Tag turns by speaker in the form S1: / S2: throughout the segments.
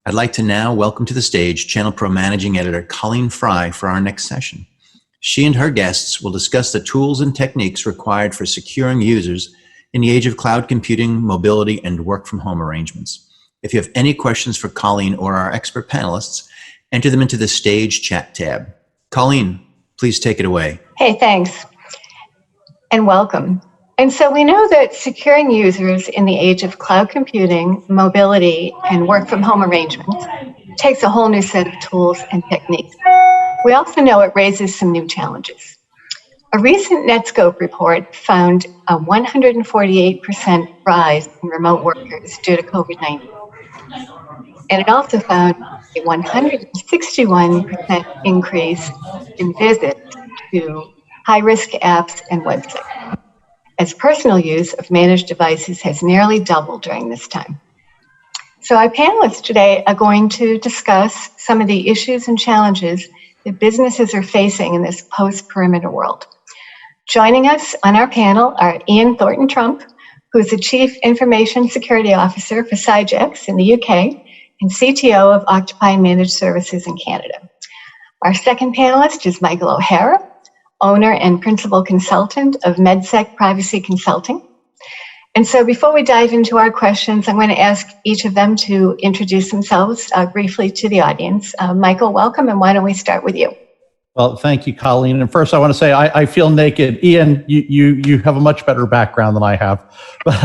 S1: I'd like to now welcome to the stage Channel Pro Managing Editor Colleen Fry for our next session. She and her guests will discuss the tools and techniques required for securing users in the age of cloud computing, mobility, and work-from-home arrangements. If you have any questions for Colleen or our expert panelists, enter them into the Stage Chat tab. Colleen, please take it away.
S2: Hey, thanks, and welcome. And so we know that securing users in the age of cloud computing, mobility, and work-from-home arrangements takes a whole new set of tools and techniques. We also know it raises some new challenges. A recent Netscope report found a 148% rise in remote workers due to COVID-19. And it also found a 161% increase in visits to high-risk apps and websites, as personal use of managed devices has nearly doubled during this time. So our panelists today are going to discuss some of the issues and challenges that businesses are facing in this post-perimeter world. Joining us on our panel are Ian Thornton-Trump, who is the Chief Information Security Officer for CISSP in the UK and CTO of Octopi Managed Services in Canada. Our second panelist is Michael O'Hara, owner and principal consultant of MedSec Privacy Consulting. And so before we dive into our questions, I'm going to ask each of them to introduce themselves briefly to the audience. Michael, welcome, and why don't we start with you?
S3: Well, thank you, Colleen. And first, I want to say I feel naked. Ian, you have a much better background than I have. But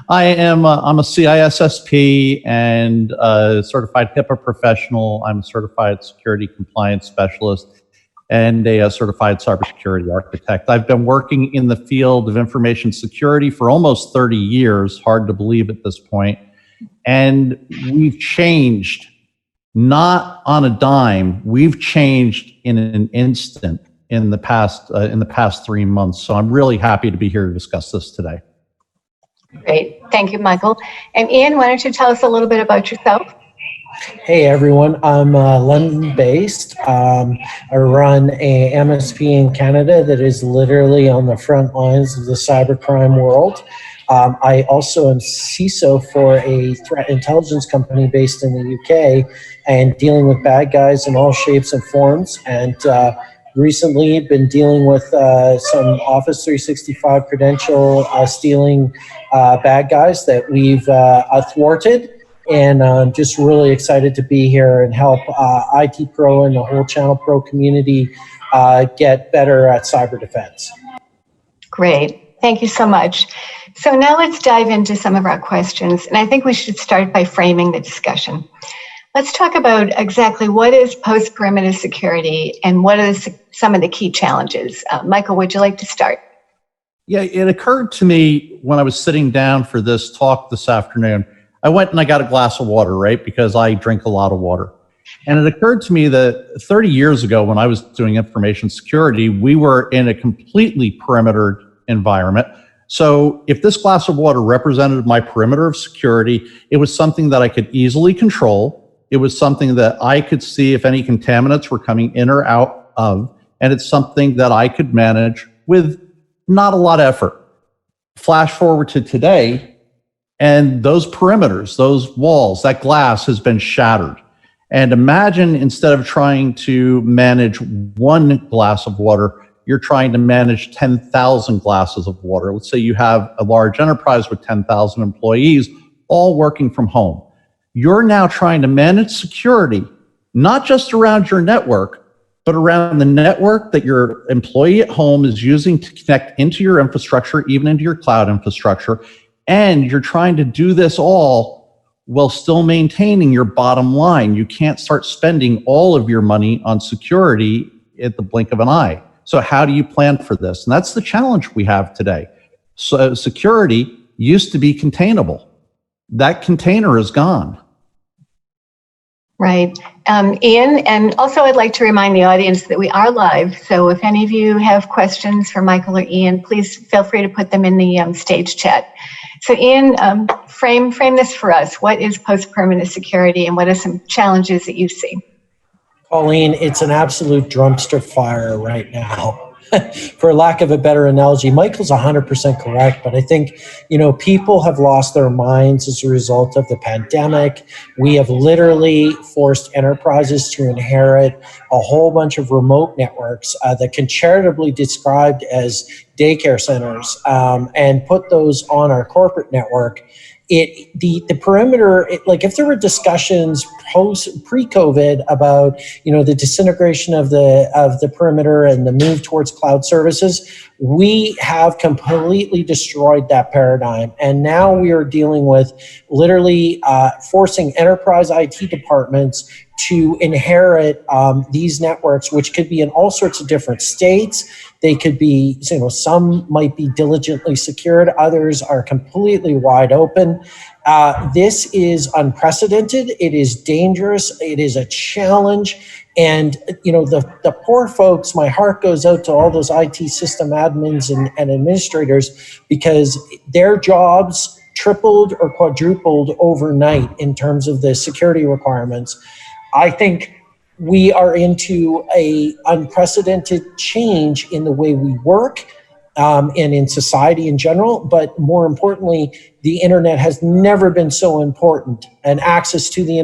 S3: I'm a CISSP and a certified HIPAA professional. I'm a certified security compliance specialist and a certified cybersecurity architect. I've been working in the field of information security for almost 30 years, hard to believe at this point. And we've changed, not on a dime, we've changed in an instant in the past 3 months. So I'm really happy to be here to discuss this today.
S2: Great, thank you, Michael. And Ian, why don't you tell us a little bit about yourself?
S4: Hey everyone, I'm London-based. I run a MSP in Canada that is literally on the front lines of the cybercrime world. I also am CISO for a threat intelligence company based in the UK and dealing with bad guys in all shapes and forms. And recently been dealing with some Office 365 credential stealing bad guys that we've thwarted. And I'm just really excited to be here and help IT Pro and the whole Channel Pro community get better at cyber defense.
S2: Great, thank you so much. So now let's dive into some of our questions. And I think we should start by framing the discussion. Let's talk about exactly what is post-perimeter security and what are some of the key challenges. Michael, would you like to start?
S3: Yeah, it occurred to me when I was sitting down for this talk this afternoon, I went and I got a glass of water, right? Because I drink a lot of water. And it occurred to me that 30 years ago when I was doing information security, we were in a completely perimeter environment. So if this glass of water represented my perimeter of security, it was something that I could easily control. It was something that I could see if any contaminants were coming in or out of, and it's something that I could manage with not a lot of effort. Flash forward to today, and those perimeters, those walls, that glass has been shattered. And imagine instead of trying to manage one glass of water, you're trying to manage 10,000 glasses of water. Let's say you have a large enterprise with 10,000 employees, all working from home. You're now trying to manage security, not just around your network, but around the network that your employee at home is using to connect into your infrastructure, even into your cloud infrastructure. And you're trying to do this all while still maintaining your bottom line. You can't start spending all of your money on security at the blink of an eye. So how do you plan for this? And that's the challenge we have today. So security used to be containable. That container is gone.
S2: Right. Ian, and also I'd like to remind the audience that we are live. So if any of you have questions for Michael or Ian, please feel free to put them in the stage chat. So Ian, frame this for us. What is post-perimeter security and what are some challenges that you see?
S4: Colleen, it's an absolute dumpster fire right now. for lack of a better analogy. Michael's 100% correct, but I think, people have lost their minds as a result of the pandemic. We have literally forced enterprises to inherit a whole bunch of remote networks that can charitably described as daycare centers, and put those on our corporate network. The perimeter, like if there were discussions pre-COVID about the disintegration of the perimeter and the move towards cloud services, we have completely destroyed that paradigm, and now we are dealing with literally forcing enterprise IT departments to inherit these networks, which could be in all sorts of different states. They could be, some might be diligently secured, others are completely wide open. This is unprecedented. It is dangerous. It is a challenge. And, the poor folks, my heart goes out to all those IT system admins and administrators, because their jobs tripled or quadrupled overnight in terms of the security requirements. I think we are into a unprecedented change in the way we work, and in society in general. But more importantly, the internet has never been so important, and access to the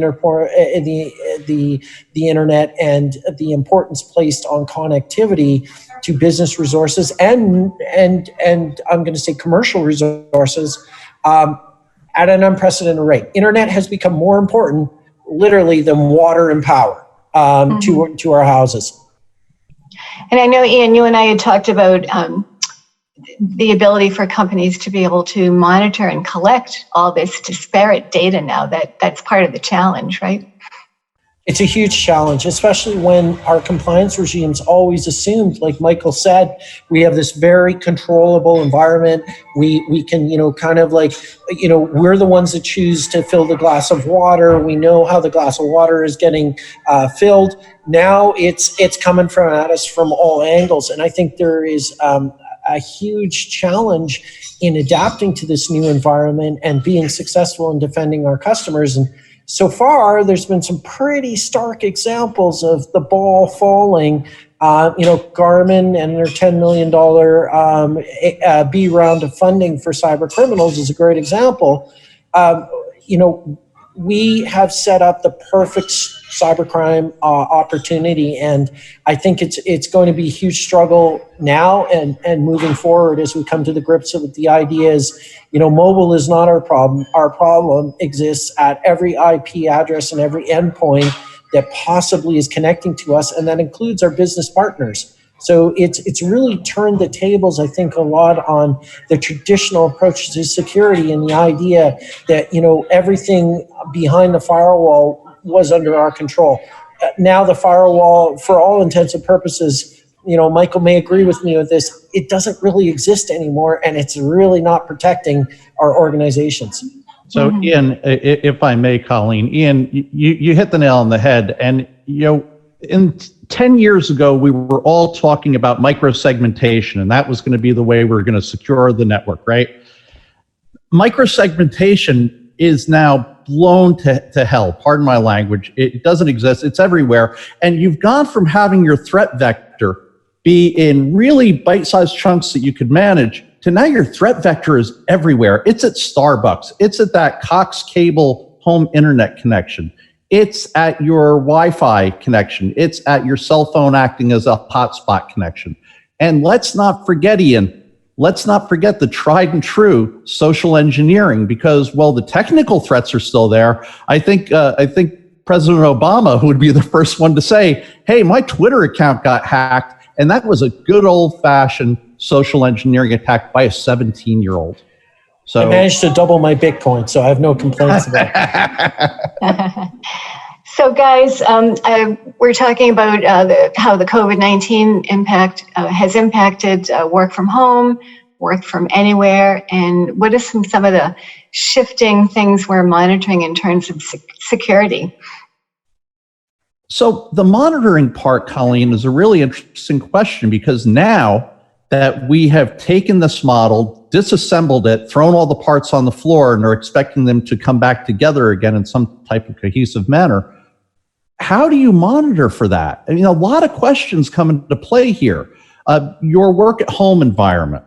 S4: internet and the importance placed on connectivity to business resources and I'm going to say commercial resources at an unprecedented rate. Internet has become more important, literally, than water and power. To our houses.
S2: And I know, Ian, you and I had talked about the ability for companies to be able to monitor and collect all this disparate data now. That's part of the challenge, right?
S4: It's a huge challenge, especially when our compliance regimes always assumed, like Michael said, we have this very controllable environment. We can, we're the ones that choose to fill the glass of water. We know how the glass of water is getting filled. Now it's coming at us from all angles. And I think there is a huge challenge in adapting to this new environment and being successful in defending our customers. And so far, there's been some pretty stark examples of the ball falling. Garmin and their $10 million B round of funding for cyber criminals is a great example. We have set up the perfect cybercrime opportunity, and I think it's going to be a huge struggle now and moving forward as we come to the grips with the idea is, mobile is not our problem. Our problem exists at every IP address and every endpoint that possibly is connecting to us, and that includes our business partners. So it's really turned the tables, I think, a lot on the traditional approach to security and the idea that, everything behind the firewall was under our control. Now the firewall, for all intents and purposes, Michael may agree with me with this, it doesn't really exist anymore, and it's really not protecting our organizations.
S3: So Ian, if I may, Colleen, Ian, you hit the nail on the head. And, in 10 years ago, we were all talking about microsegmentation, and that was going to be the way we were going to secure the network, right? Microsegmentation is now blown to hell. Pardon my language. It doesn't exist. It's everywhere. And you've gone from having your threat vector be in really bite-sized chunks that you could manage to now your threat vector is everywhere. It's at Starbucks. It's at that Cox cable home internet connection. It's at your Wi-Fi connection. It's at your cell phone acting as a hotspot connection. And let's not forget, Ian, let's not forget the tried and true social engineering, because while the technical threats are still there, I think President Obama, who would be the first one to say, hey, my Twitter account got hacked, and that was a good old-fashioned social engineering attack by a 17-year-old. So
S4: I managed to double my Bitcoin, so I have no complaints about it.
S2: So guys, we're talking about how the COVID-19 impact has impacted work from home, work from anywhere, and what are some of the shifting things we're monitoring in terms of security?
S3: So the monitoring part, Colleen, is a really interesting question, because now that we have taken this model, disassembled it, thrown all the parts on the floor, and are expecting them to come back together again in some type of cohesive manner, how do you monitor for that? I mean, a lot of questions come into play here. Your work at home environment.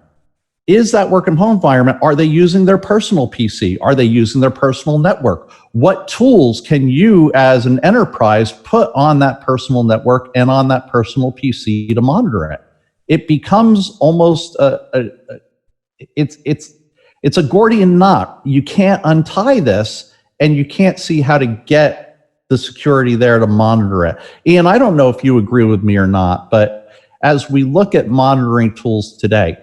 S3: Is that work at home environment, are they using their personal PC? Are they using their personal network? What tools can you as an enterprise put on that personal network and on that personal PC to monitor it? It becomes almost it's a Gordian knot. You can't untie this, and you can't see how to get the security there to monitor it. Ian, I don't know if you agree with me or not, but as we look at monitoring tools today,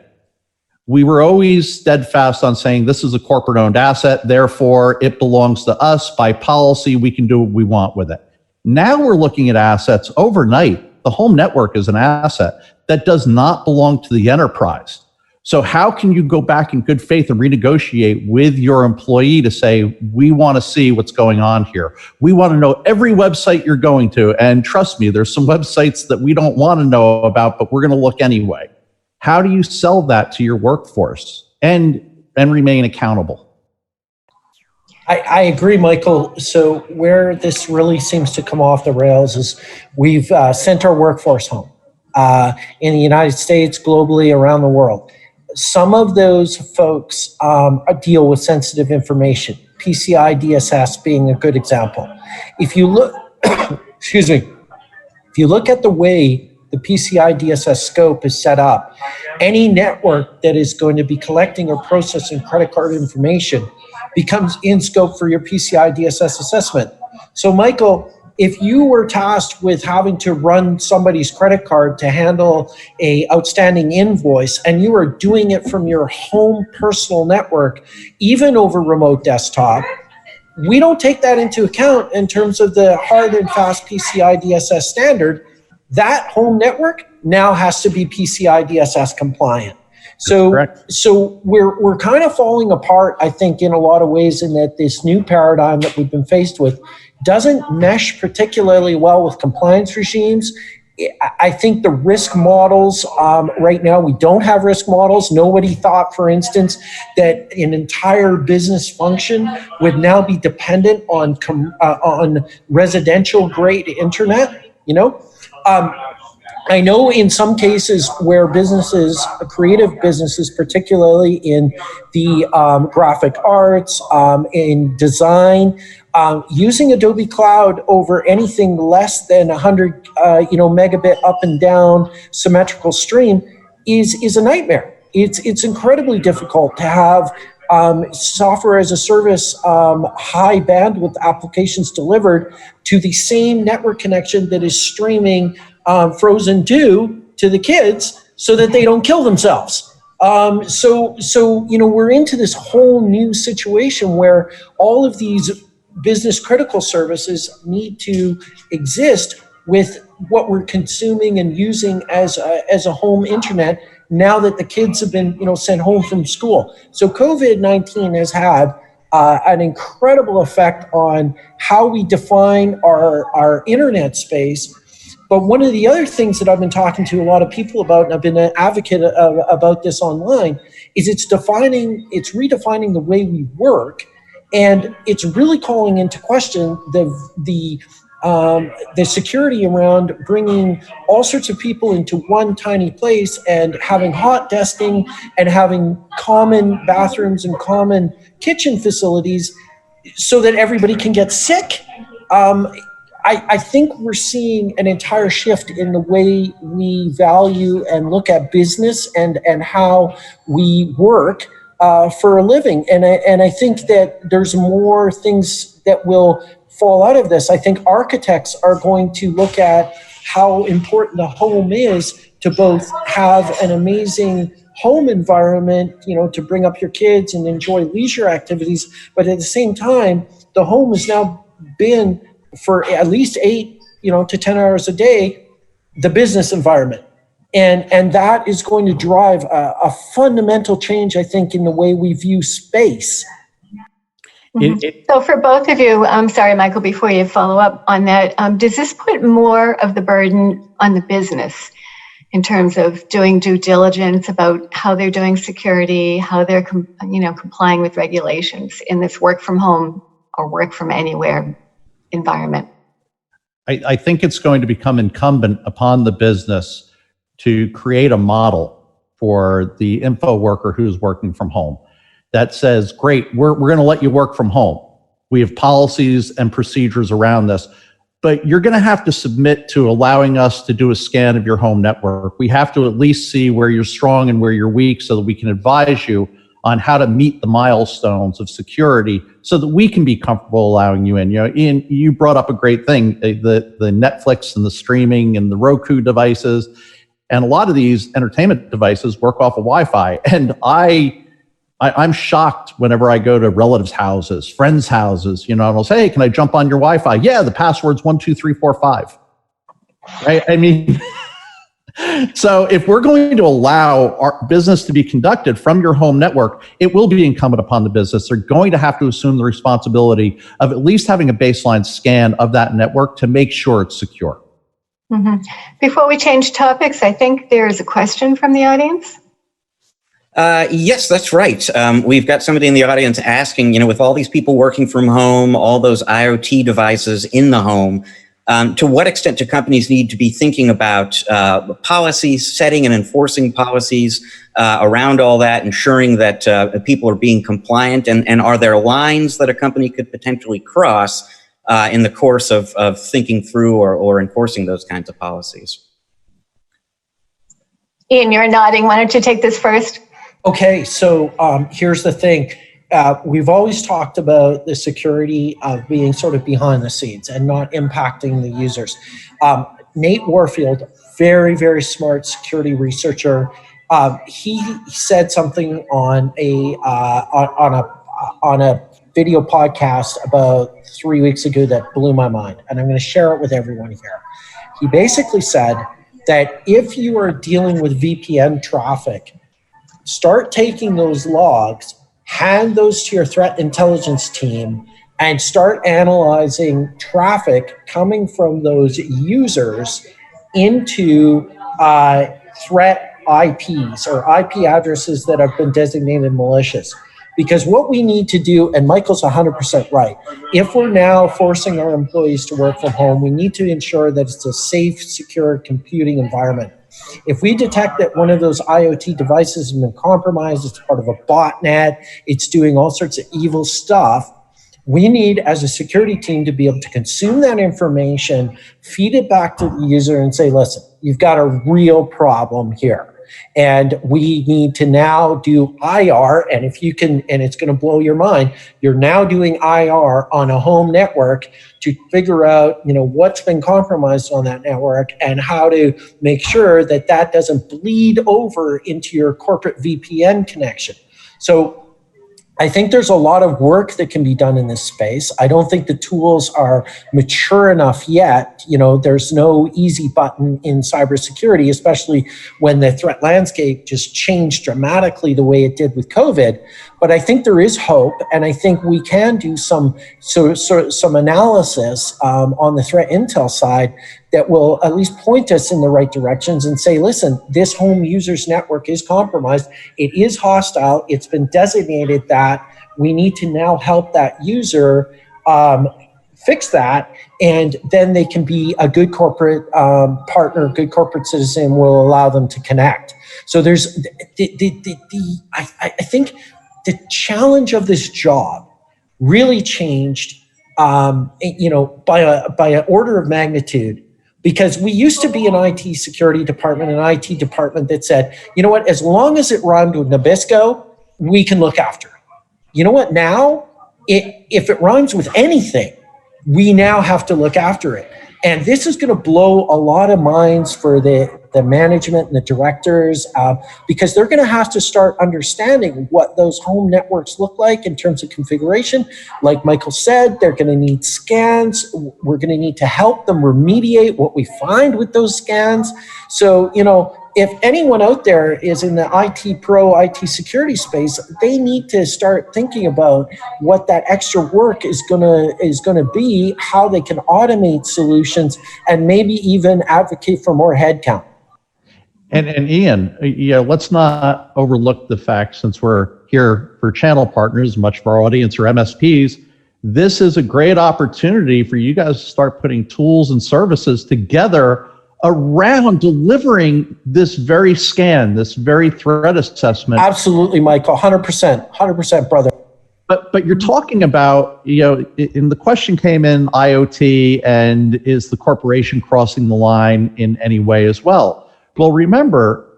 S3: we were always steadfast on saying this is a corporate-owned asset, therefore it belongs to us. By policy, we can do what we want with it. Now we're looking at assets overnight. The home network is an asset that does not belong to the enterprise. So how can you go back in good faith and renegotiate with your employee to say, we want to see what's going on here. We want to know every website you're going to. And trust me, there's some websites that we don't want to know about, but we're going to look anyway. How do you sell that to your workforce and remain accountable?
S4: I agree, Michael. So where this really seems to come off the rails is we've sent our workforce home in the United States, globally, around the world. Some of those folks deal with sensitive information, PCI DSS being a good example. If you look, excuse me, if you look at the way the PCI DSS scope is set up, any network that is going to be collecting or processing credit card information becomes in scope for your PCI DSS assessment. So Michael, if you were tasked with having to run somebody's credit card to handle a outstanding invoice, and you are doing it from your home personal network, even over remote desktop, we don't take that into account in terms of the hard and fast PCI DSS standard. That home network now has to be PCI DSS compliant. So we're kind of falling apart, I think, in a lot of ways, in that this new paradigm that we've been faced with doesn't mesh particularly well with compliance regimes. I think the risk models, right now, we don't have risk models. Nobody thought, for instance, that an entire business function would now be dependent on residential grade internet, you know? I know in some cases where businesses, creative businesses, particularly in the graphic arts, in design, using Adobe Cloud over anything less than 100, megabit up and down symmetrical stream is a nightmare. It's incredibly difficult to have software as a service, high bandwidth applications delivered to the same network connection that is streaming Frozen 2 to the kids so that they don't kill themselves. So we're into this whole new situation where all of these business critical services need to exist with what we're consuming and using as a home internet now that the kids have been sent home from school. So COVID-19 has had an incredible effect on how we define our internet space. But one of the other things that I've been talking to a lot of people about, and I've been an advocate about this online, is it's redefining the way we work, and it's really calling into question the security around bringing all sorts of people into one tiny place and having hot desking and having common bathrooms and common kitchen facilities so that everybody can get sick. I think we're seeing an entire shift in the way we value and look at business and how we work for a living. And I think that there's more things that will fall out of this. I think architects are going to look at how important the home is to both have an amazing home environment, to bring up your kids and enjoy leisure activities. But at the same time, the home has now been, for at least 8 to 10 hours a day, the business environment. And that is going to drive a fundamental change, I think, in the way we view space.
S2: Mm-hmm. So for both of you, I'm sorry, Michael, before you follow up on that, does this put more of the burden on the business in terms of doing due diligence about how they're doing security, how they're complying with regulations in this work from home or work from anywhere environment?
S3: I think it's going to become incumbent upon the business to create a model for the info worker who's working from home that says, great, we're going to let you work from home. We have policies and procedures around this, but you're going to have to submit to allowing us to do a scan of your home network. We have to at least see where you're strong and where you're weak so that we can advise you on how to meet the milestones of security so that we can be comfortable allowing you in. You know, Ian, you brought up a great thing, the Netflix and the streaming and the Roku devices. And a lot of these entertainment devices work off of Wi-Fi. And I'm shocked whenever I go to relatives' houses, friends' houses, and I'll say, hey, can I jump on your Wi-Fi? Yeah, the password's 12345. Right? I mean, so if we're going to allow our business to be conducted from your home network, it will be incumbent upon the business. They're going to have to assume the responsibility of at least having a baseline scan of that network to make sure it's secure.
S2: Mm-hmm. Before we change topics, I think there's a question from the audience.
S5: Yes, that's right. We've got somebody in the audience asking, with all these people working from home, all those IoT devices in the home, to what extent do companies need to be thinking about policies, setting and enforcing policies around all that, ensuring that people are being compliant? And are there lines that a company could potentially cross in the course of thinking through or enforcing those kinds of policies?
S2: Ian, you're nodding. Why don't you take this first?
S4: Okay, so here's the thing. We've always talked about the security of being sort of behind the scenes and not impacting the users. Nate Warfield, very, very smart security researcher, he said something on a video podcast about 3 weeks ago that blew my mind, and I'm going to share it with everyone here. He basically said that if you are dealing with VPN traffic, start taking those logs, hand those to your threat intelligence team, and start analyzing traffic coming from those users into threat IPs or IP addresses that have been designated malicious. Because what we need to do, and Michael's 100% right, if we're now forcing our employees to work from home, we need to ensure that it's a safe, secure computing environment. If we detect that one of those IoT devices has been compromised, it's part of a botnet, it's doing all sorts of evil stuff, we need, as a security team, to be able to consume that information, feed it back to the user and say, listen, you've got a real problem here. And we need to now do IR, and if you can, and it's going to blow your mind, you're now doing IR on a home network to figure out, what's been compromised on that network and how to make sure that that doesn't bleed over into your corporate VPN connection. So I think there's a lot of work that can be done in this space. I don't think the tools are mature enough yet. There's no easy button in cybersecurity, especially when the threat landscape just changed dramatically the way it did with COVID. But I think there is hope, and I think we can do some analysis on the threat intel side that will at least point us in the right directions and say, listen, this home user's network is compromised. It is hostile. It's been designated that. We need to now help that user fix that, and then they can be a good corporate partner, good corporate citizen will allow them to connect. So there's I think the challenge of this job really changed, by an order of magnitude. Because we used to be an IT security department, an IT department that said, you know what, as long as it rhymed with Nabisco, we can look after it. You know what, now, if it rhymes with anything, we now have to look after it. And this is going to blow a lot of minds for the management and the directors, because they're going to have to start understanding what those home networks look like in terms of configuration. Like Michael said, they're going to need scans. We're going to need to help them remediate what we find with those scans. So, if anyone out there is in the IT security space, they need to start thinking about what that extra work is gonna be, how they can automate solutions, and maybe even advocate for more headcount.
S3: And Ian, let's not overlook the fact, since we're here for channel partners, much of our audience are MSPs, this is a great opportunity for you guys to start putting tools and services together around delivering this very scan, this very threat assessment.
S4: Absolutely, Michael, 100%, brother.
S3: But you're talking about, and the question came in IoT, and is the corporation crossing the line in any way as well? Well, remember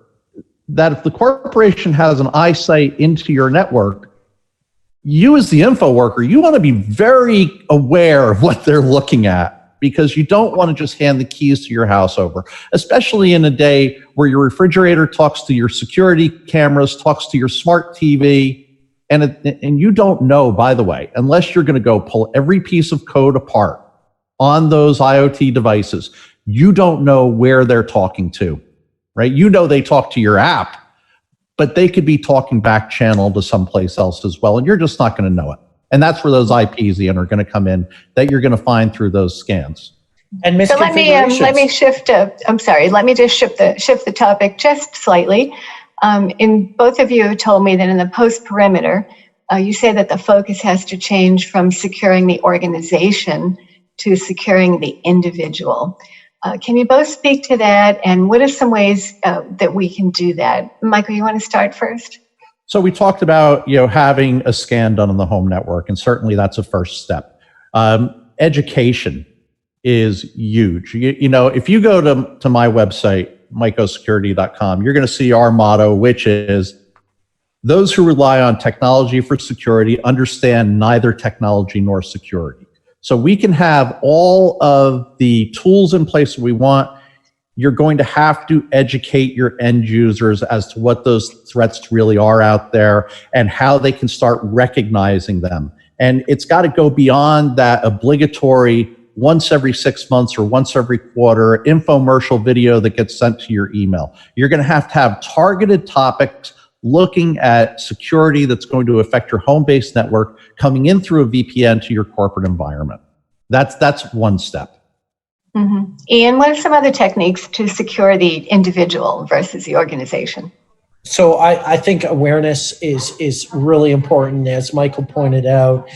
S3: that if the corporation has an eyesight into your network, you as the info worker, you want to be very aware of what they're looking at, because you don't want to just hand the keys to your house over, especially in a day where your refrigerator talks to your security cameras, talks to your smart TV. And you don't know, by the way, unless you're going to go pull every piece of code apart on those IoT devices, you don't know where they're talking to, right? You know they talk to your app, but they could be talking back channel to someplace else as well, and you're just not going to know it. And that's where those IPs are going to come in that you're going to find through those scans.
S4: And
S2: so let me shift. Let me just shift the topic just slightly. Both of you have told me that in the post-perimeter, you say that the focus has to change from securing the organization to securing the individual. Can you both speak to that, and what are some ways that we can do that? Michael, you want to start first?
S3: So we talked about having a scan done on the home network, and certainly that's a first step. Education is huge. If you go to my website, mycosecurity.com, you're going to see our motto, which is, those who rely on technology for security understand neither technology nor security. So we can have all of the tools in place we want. You're going to have to educate your end users as to what those threats really are out there and how they can start recognizing them. And it's got to go beyond that obligatory once every 6 months or once every quarter infomercial video that gets sent to your email. You're going to have targeted topics looking at security that's going to affect your home-based network coming in through a VPN to your corporate environment. That's one step.
S2: Mm-hmm. Ian, what are some other techniques to secure the individual versus the organization?
S4: So I think awareness is really important, as Michael pointed out.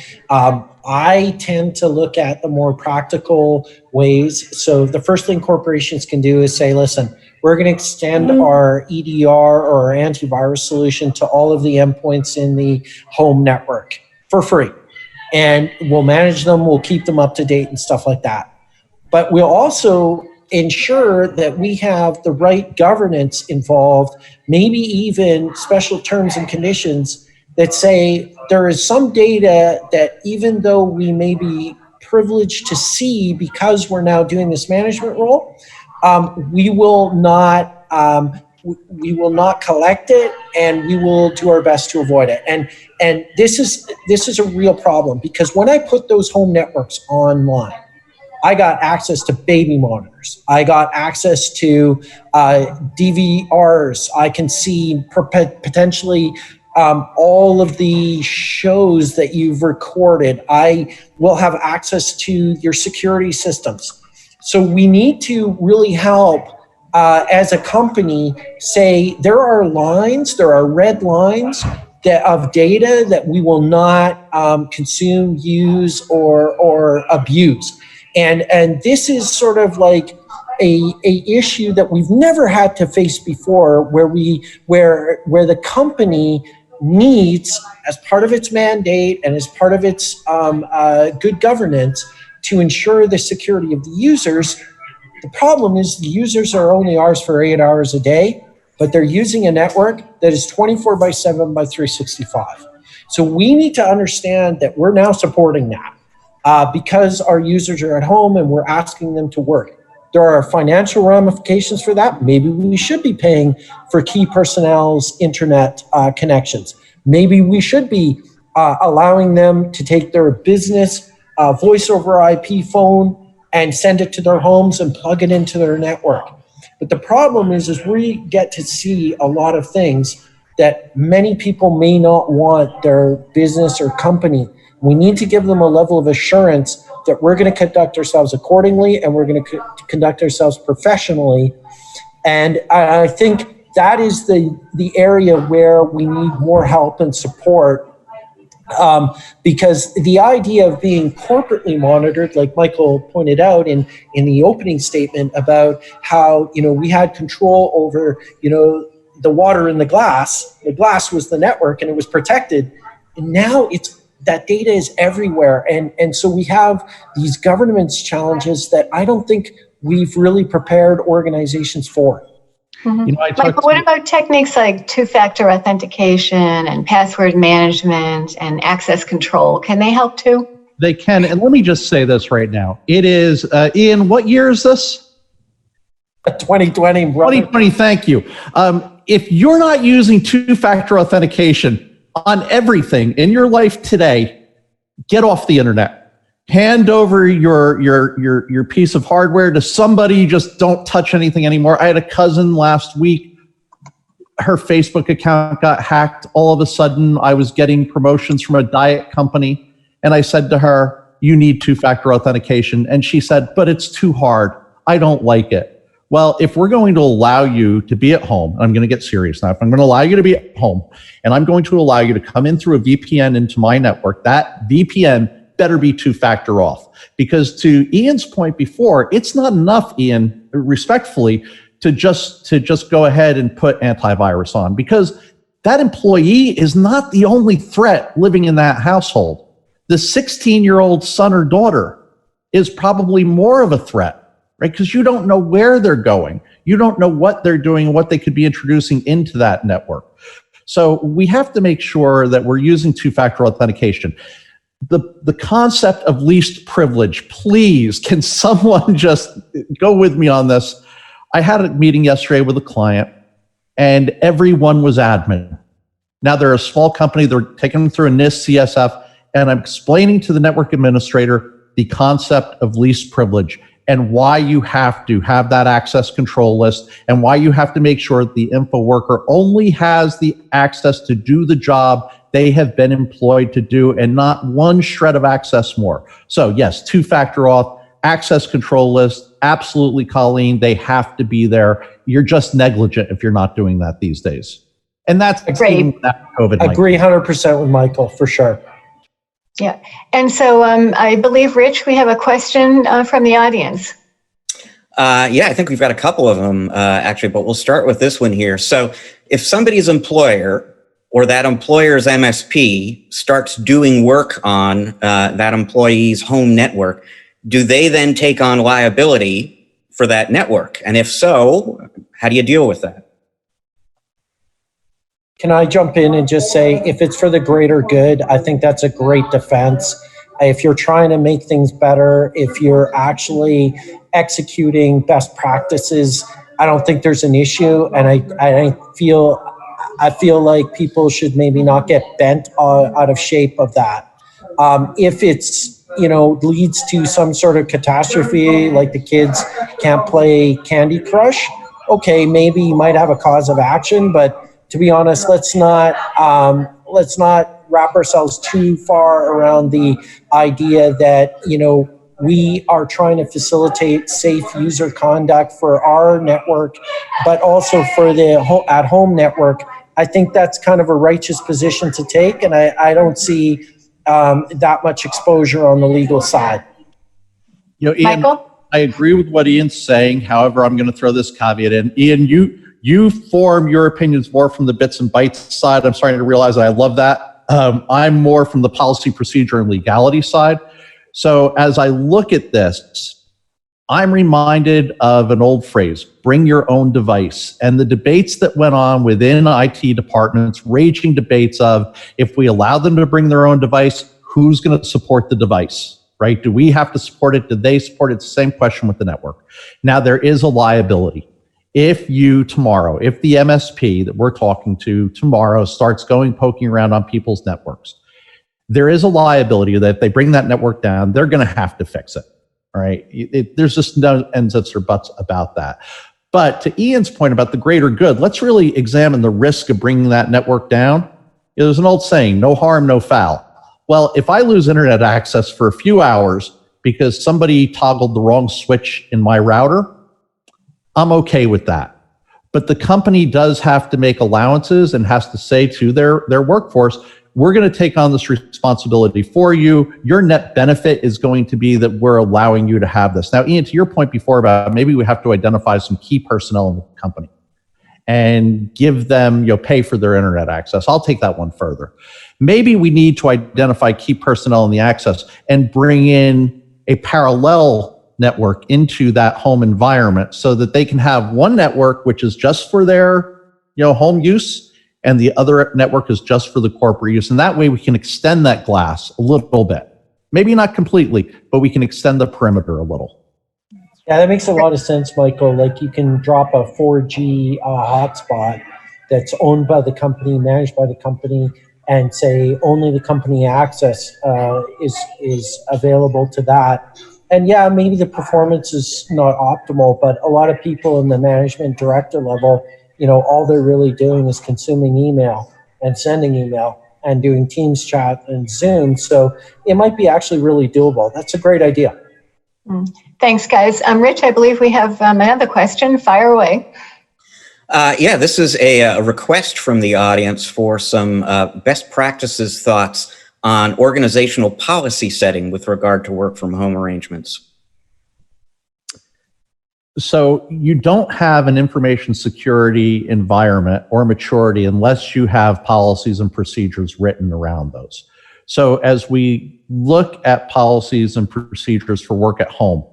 S4: I tend to look at the more practical ways. So the first thing corporations can do is say, listen, we're going to extend our EDR or our antivirus solution to all of the endpoints in the home network for free. And we'll manage them, we'll keep them up to date and stuff like that. But we'll also ensure that we have the right governance involved, maybe even special terms and conditions that say there is some data that, even though we may be privileged to see because we're now doing this management role, we will not collect it, and we will do our best to avoid it. And this is a real problem, because when I put those home networks online, I got access to baby monitors. I got access to DVRs. I can see potentially all of the shows that you've recorded. I will have access to your security systems. So we need to really help as a company say there are red lines of data that we will not consume, use, or abuse. And this is sort of like a issue that we've never had to face before, where the company needs, as part of its mandate and as part of its good governance, to ensure the security of the users. The problem is the users are only ours for 8 hours a day, but they're using a network that is 24/7 by 365. So we need to understand that we're now supporting that. Because our users are at home and we're asking them to work. There are financial ramifications for that. Maybe we should be paying for key personnel's internet connections. Maybe we should be allowing them to take their business voice over IP phone and send it to their homes and plug it into their network. But the problem is we get to see a lot of things that many people may not want their business or company. We need to give them a level of assurance that we're going to conduct ourselves accordingly, and we're going to conduct ourselves professionally. And I think that is the area where we need more help and support Because the idea of being corporately monitored, like Michael pointed out in the opening statement about how, we had control over, the water in the glass was the network and it was protected. And now that data is everywhere. And so we have these governance challenges that I don't think we've really prepared organizations for.
S2: Mm-hmm. Michael, what about techniques like two-factor authentication and password management and access control? Can they help too?
S3: They can. And let me just say this right now. It is, Ian, what year is this?
S4: 2020, brother.
S3: 2020, thank you. If you're not using two-factor authentication on everything in your life today, get off the internet. Hand over your piece of hardware to somebody. Just don't touch anything anymore. I had a cousin last week. Her Facebook account got hacked. All of a sudden, I was getting promotions from a diet company. And I said to her, you need two-factor authentication. And she said, but it's too hard. I don't like it. Well, if we're going to allow you to be at home, I'm going to get serious now. If I'm going to allow you to be at home and I'm going to allow you to come in through a VPN into my network, that VPN better be two-factor off. Because to Ian's point before, it's not enough, Ian, respectfully, to just go ahead and put antivirus on, because that employee is not the only threat living in that household. The 16-year-old son or daughter is probably more of a threat, right? Because you don't know where they're going. You don't know what they're doing and what they could be introducing into that network. So we have to make sure that we're using two-factor authentication. The concept of least privilege, please, can someone just go with me on this? I had a meeting yesterday with a client and everyone was admin. Now they're a small company, they're taking them through a NIST CSF, and I'm explaining to the network administrator the concept of least privilege and why you have to have that access control list and why you have to make sure that the info worker only has the access to do the job they have been employed to do and not one shred of access more. So yes, two-factor auth, access control list, absolutely, Colleen, they have to be there. You're just negligent if you're not doing that these days. And that's
S2: Great.
S3: COVID-19.
S4: Agree 100% with Michael, for sure.
S2: Yeah. And so I believe, Rich, we have a question from the audience.
S5: Yeah, I think we've got a couple of them, actually, but we'll start with this one here. So if somebody's employer or that employer's MSP starts doing work on that employee's home network, do they then take on liability for that network? And if so, how do you deal with that?
S4: Can I jump in and just say, if it's for the greater good, I think that's a great defense. If you're trying to make things better, if you're actually executing best practices, I don't think there's an issue. And I feel like people should maybe not get bent out of shape of that. If it's, leads to some sort of catastrophe, like the kids can't play Candy Crush, okay, maybe you might have a cause of action, but to be honest, let's not wrap ourselves too far around the idea that, we are trying to facilitate safe user conduct for our network, but also for the at-home network. I think that's kind of a righteous position to take, and I don't see that much exposure on the legal side.
S3: Ian,
S2: Michael?
S3: I agree with what Ian's saying. However, I'm going to throw this caveat in. Ian, you form your opinions more from the bits and bytes side. I'm starting to realize that I love that. I'm more from the policy, procedure, and legality side. So as I look at this, I'm reminded of an old phrase, bring your own device. And the debates that went on within IT departments, raging debates of, if we allow them to bring their own device, who's going to support the device, right? Do we have to support it? Do they support it? It's the same question with the network. Now, there is a liability. If the MSP that we're talking to tomorrow starts poking around on people's networks, there is a liability that if they bring that network down, they're going to have to fix it. All right. There's just no ends, ifs, or buts about that. But to Ian's point about the greater good, let's really examine the risk of bringing that network down. There's an old saying, no harm, no foul. Well, if I lose internet access for a few hours because somebody toggled the wrong switch in my router, I'm okay with that. But the company does have to make allowances and has to say to their workforce, we're going to take on this responsibility for you. Your net benefit is going to be that we're allowing you to have this. Now, Ian, to your point before about maybe we have to identify some key personnel in the company and give them, pay for their internet access. I'll take that one further. Maybe we need to identify key personnel in the access and bring in a parallel network into that home environment so that they can have one network which is just for their, home use, and the other network is just for the corporate use. And that way we can extend that glass a little bit. Maybe not completely, but we can extend the perimeter a little.
S4: Yeah, that makes a lot of sense, Michael. Like, you can drop a 4G hotspot that's owned by the company, managed by the company, and say only the company access is available to that. And yeah, maybe the performance is not optimal, but a lot of people in the management director level, all they're really doing is consuming email and sending email and doing Teams chat and Zoom. So it might be actually really doable. That's a great idea.
S2: Thanks, guys. Rich, I believe we have another question. Fire away.
S5: Yeah, this is a request from the audience for some best practices thoughts on organizational policy setting with regard to work from home arrangements.
S3: So you don't have an information security environment or maturity unless you have policies and procedures written around those. So as we look at policies and procedures for work at home,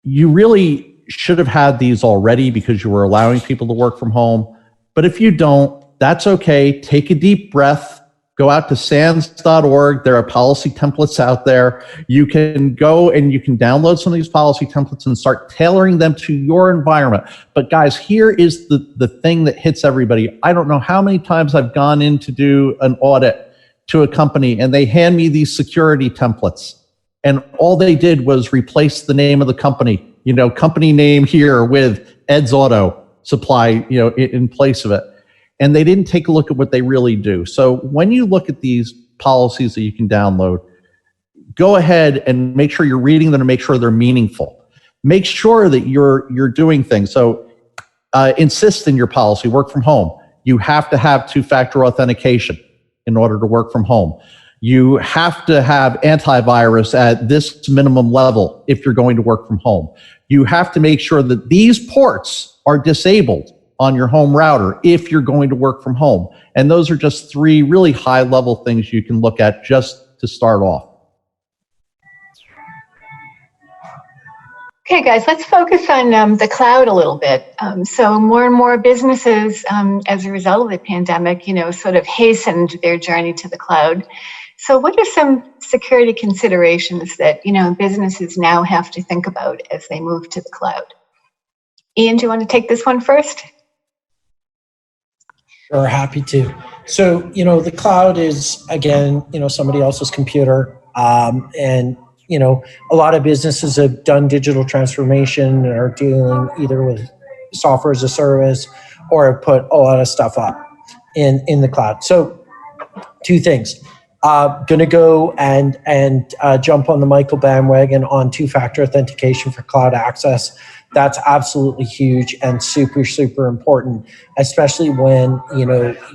S3: you really should have had these already because you were allowing people to work from home. But if you don't, that's okay. Take a deep breath. Go out to sans.org. There are policy templates out there. You can go and you can download some of these policy templates and start tailoring them to your environment. But guys, here is the thing that hits everybody. I don't know how many times I've gone in to do an audit to a company and they hand me these security templates. And all they did was replace the name of the company, company name here with Ed's Auto Supply, in place of it. And they didn't take a look at what they really do. So when you look at these policies that you can download, go ahead and make sure you're reading them and make sure they're meaningful. Make sure that you're doing things. So insist in your policy, work from home. You have to have two-factor authentication in order to work from home. You have to have antivirus at this minimum level if you're going to work from home. You have to make sure that these ports are disabled on your home router if you're going to work from home. And those are just three really high-level things you can look at just to start off.
S2: Okay, guys, let's focus on the cloud a little bit. So more and more businesses, as a result of the pandemic, sort of hastened their journey to the cloud. So what are some security considerations that, businesses now have to think about as they move to the cloud? Ian, do you want to take this one first?
S4: Sure, happy to. So, the cloud is, again, somebody else's computer. And, a lot of businesses have done digital transformation and are dealing either with software as a service or have put a lot of stuff up in the cloud. So two things. Going to go and jump on the Michael bandwagon on two-factor authentication for cloud access. That's absolutely huge and super, super important, especially when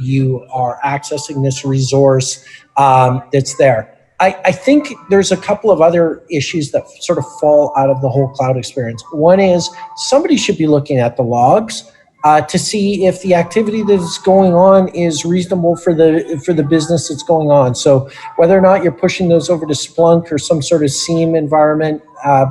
S4: you are accessing this resource that's there. I think there's a couple of other issues that sort of fall out of the whole cloud experience. One is somebody should be looking at the logs to see if the activity that's going on is reasonable for the business that's going on. So whether or not you're pushing those over to Splunk or some sort of SIEM environment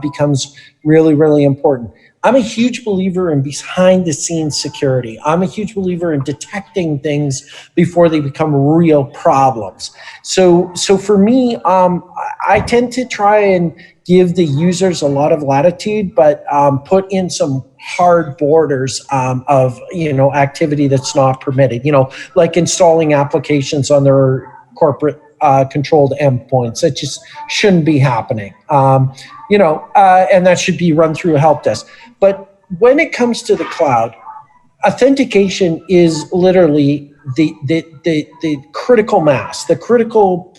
S4: becomes really, really important. I'm a huge believer in behind the scenes security. I'm a huge believer in detecting things before they become real problems. So for me, I tend to try and give the users a lot of latitude, but put in some hard borders of activity that's not permitted. Like installing applications on their corporate controlled endpoints. That just shouldn't be happening. And that should be run through a help desk. But when it comes to the cloud, authentication is literally the critical mass, the critical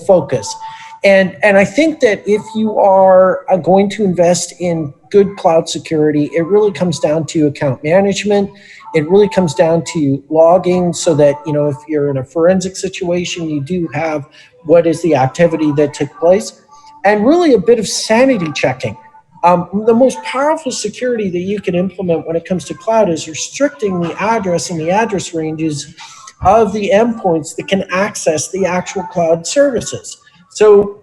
S4: focus. And I think that if you are going to invest in good cloud security, it really comes down to account management. It really comes down to logging so that, if you're in a forensic situation, you do have what is the activity that took place, and really a bit of sanity checking. The most powerful security that you can implement when it comes to cloud is restricting the address and the address ranges of the endpoints that can access the actual cloud services. So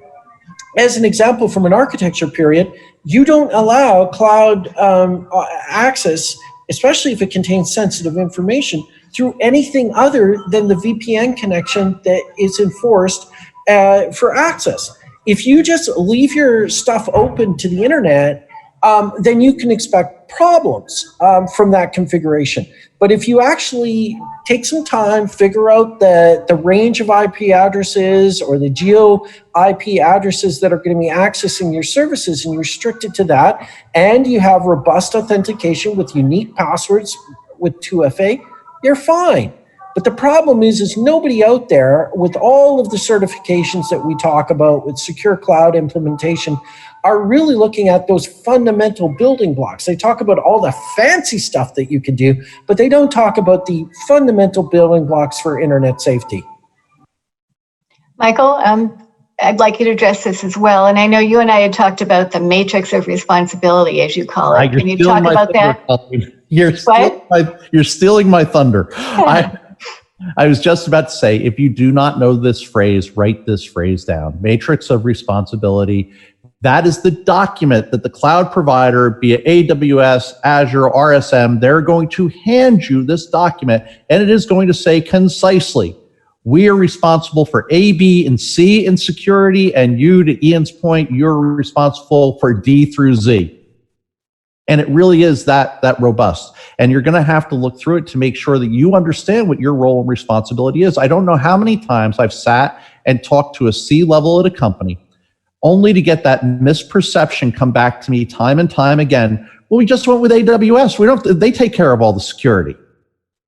S4: as an example from an architecture period, you don't allow cloud access, especially if it contains sensitive information, through anything other than the VPN connection that is enforced for access. If you just leave your stuff open to the internet, then you can expect problems from that configuration. But if you actually take some time, figure out the range of IP addresses or the geo IP addresses that are going to be accessing your services, and you restrict it to that, and you have robust authentication with unique passwords with 2FA, you're fine. But the problem is nobody out there with all of the certifications that we talk about with secure cloud implementation are really looking at those fundamental building blocks. They talk about all the fancy stuff that you can do, but they don't talk about the fundamental building blocks for internet safety.
S2: Michael, I'd like you to address this as well. And I know you and I had talked about the matrix of responsibility, as you call it. Can you talk about that?
S3: You're stealing my thunder. I was just about to say, if you do not know this phrase, write this phrase down. Matrix of responsibility. That is the document that the cloud provider, be it AWS, Azure, RSM, they're going to hand you this document, and it is going to say concisely, we are responsible for A, B, and C in security, and you, to Ian's point, you're responsible for D through Z. And it really is that robust. And you're going to have to look through it to make sure that you understand what your role and responsibility is. I don't know how many times I've sat and talked to a C-level at a company only to get that misperception come back to me time and time again. Well, we just went with AWS. They take care of all the security.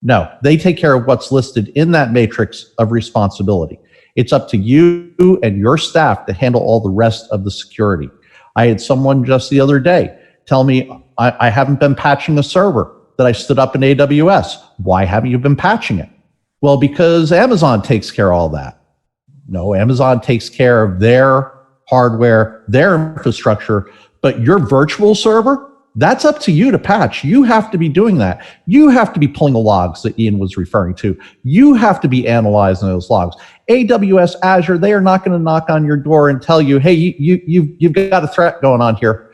S3: No, they take care of what's listed in that matrix of responsibility. It's up to you and your staff to handle all the rest of the security. I had someone just the other day tell me, I haven't been patching a server that I stood up in AWS. Why haven't you been patching it? Well, because Amazon takes care of all that. No, Amazon takes care of their hardware, their infrastructure, but your virtual server, that's up to you to patch. You have to be doing that. You have to be pulling the logs that Ian was referring to. You have to be analyzing those logs. AWS, Azure, they are not going to knock on your door and tell you, hey, you've got a threat going on here.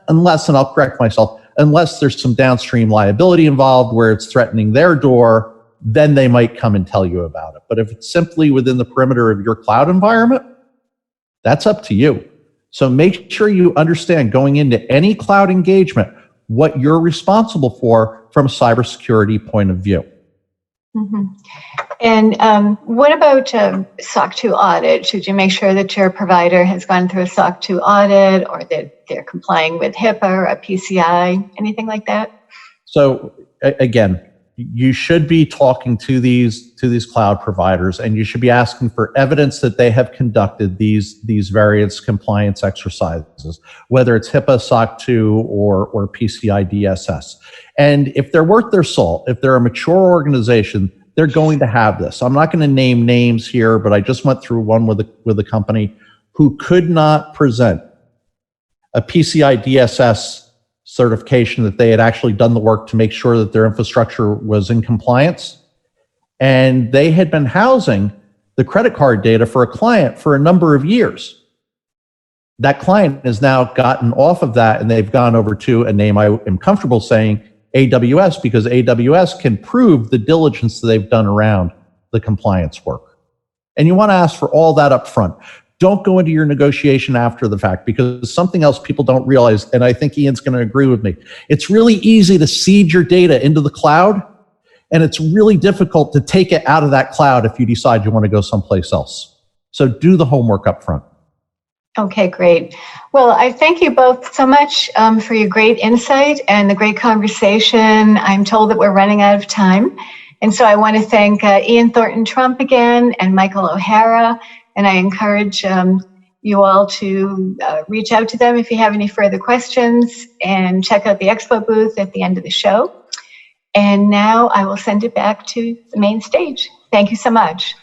S3: Unless, and I'll correct myself, unless there's some downstream liability involved where it's threatening their door, then they might come and tell you about it. But if it's simply within the perimeter of your cloud environment, that's up to you. So make sure you understand going into any cloud engagement what you're responsible for from a cybersecurity point of view.
S2: Mm-hmm. And what about SOC 2 audit? Should you make sure that your provider has gone through a SOC 2 audit, or that they're complying with HIPAA or a PCI, anything like that? So
S3: again, you should be talking to these cloud providers, and you should be asking for evidence that they have conducted these various compliance exercises, whether it's HIPAA, SOC 2, or PCI DSS. And if they're worth their salt, if they're a mature organization, they're going to have this. I'm not going to name names here, but I just went through one with a company who could not present a PCI DSS certification that they had actually done the work to make sure that their infrastructure was in compliance. And they had been housing the credit card data for a client for a number of years. That client has now gotten off of that, and they've gone over to a name I am comfortable saying, AWS, because AWS can prove the diligence that they've done around the compliance work. And you want to ask for all that up front. Don't go into your negotiation after the fact, because something else people don't realize, and I think Ian's going to agree with me, it's really easy to seed your data into the cloud, and it's really difficult to take it out of that cloud if you decide you want to go someplace else. So do the homework up front.
S2: Okay, great. Well, I thank you both so much for your great insight and the great conversation. I'm told that we're running out of time. And so I want to thank Ian Thornton-Trump again and Michael O'Hara. And I encourage you all to reach out to them if you have any further questions, and check out the expo booth at the end of the show. And now I will send it back to the main stage. Thank you so much.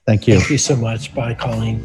S3: Thank you.
S4: Thank you so much. Bye, Colleen.